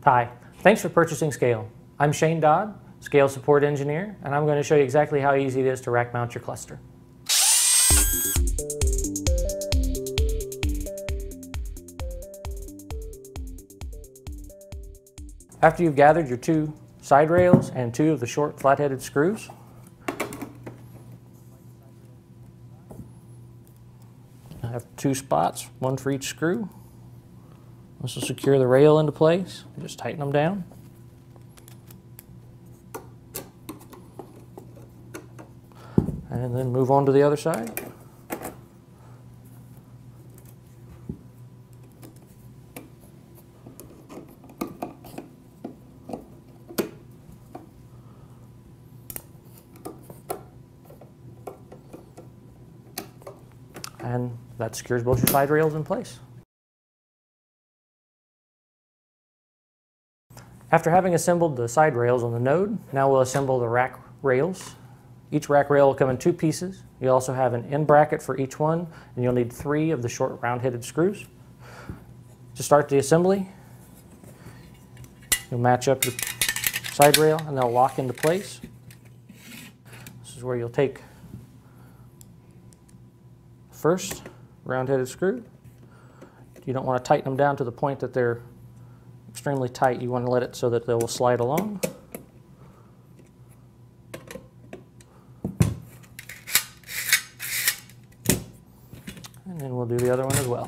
Hi, thanks for purchasing Scale. I'm Shane Dodd, Scale Support Engineer, and I'm going to show you exactly how easy it is to rack mount your cluster. After you've gathered your two side rails and two of the short flat-headed screws, I have two spots, one for each screw. This will secure the rail into place. Just tighten them down. And then move on to the other side. And that secures both your side rails in place. After having assembled the side rails on the node, now we'll assemble the rack rails. Each rack rail will come in two pieces. You also have an end bracket for each one, and you'll need 3 of the short round-headed screws. To start the assembly, you'll match up your side rail and they'll lock into place. This is where you'll take the first round-headed screw. You don't want to tighten them down to the point that they're extremely tight. You want to let it so that they will slide along. And then we'll do the other one as well.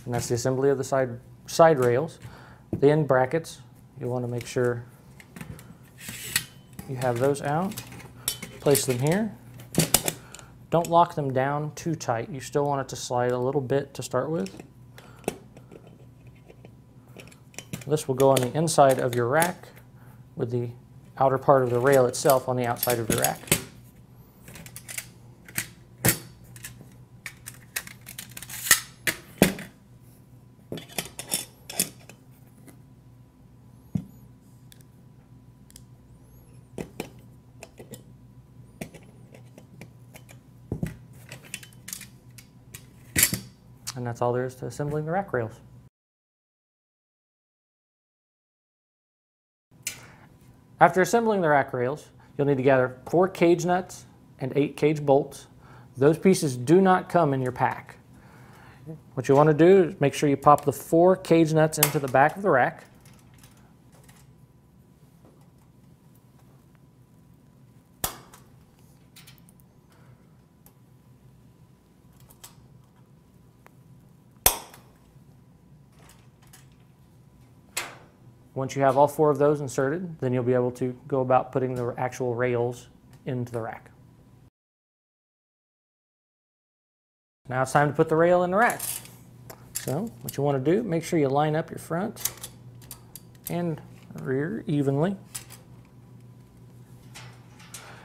And that's the assembly of the side rails. The end brackets, you want to make sure you have those out. Place them here. Don't lock them down too tight. You still want it to slide a little bit to start with. This will go on the inside of your rack with the outer part of the rail itself on the outside of your rack. And that's all there is to assembling the rack rails. After assembling the rack rails, you'll need to gather 4 cage nuts and 8 cage bolts. Those pieces do not come in your pack. What you want to do is make sure you pop the 4 cage nuts into the back of the rack. Once you have all 4 of those inserted, then you'll be able to go about putting the actual rails into the rack. Now it's time to put the rail in the rack. So what you want to do, make sure you line up your front and rear evenly.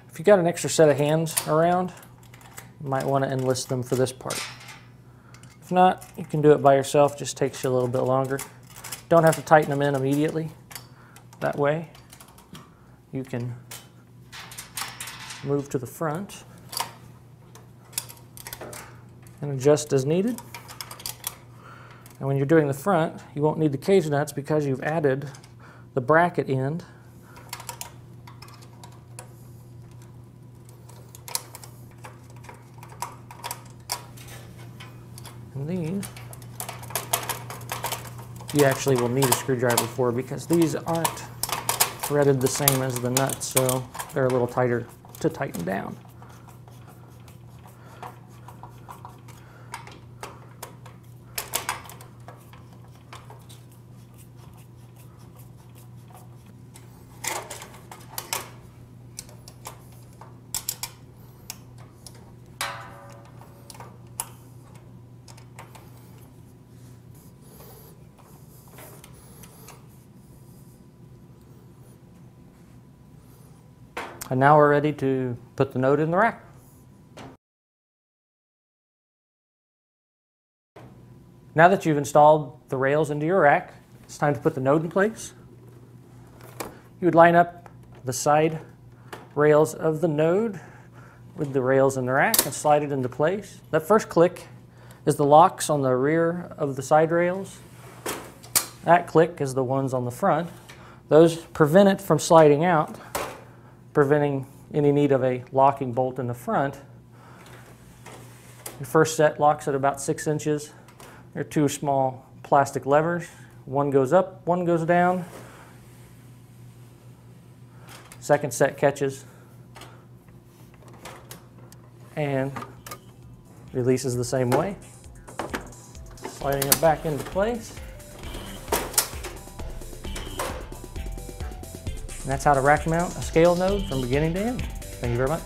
If you got an extra set of hands around, you might want to enlist them for this part. If not, you can do it by yourself, just takes you a little bit longer. Don't have to tighten them in immediately. That way you can move to the front and adjust as needed. And when you're doing the front, you won't need the cage nuts because you've added the bracket end. And these you actually will need a screwdriver for because these aren't threaded the same as the nuts, so they're a little tighter to tighten down. And now we're ready to put the node in the rack. Now that you've installed the rails into your rack, it's time to put the node in place. You would line up the side rails of the node with the rails in the rack and slide it into place. That first click is the locks on the rear of the side rails. That click is the ones on the front. Those prevent it from sliding out, preventing any need of a locking bolt in the front. Your first set locks at about 6 inches. There are 2 small plastic levers. One goes up, one goes down. Second set catches and releases the same way. Sliding it back into place. And that's how to rack mount a scale node from beginning to end. Thank you very much.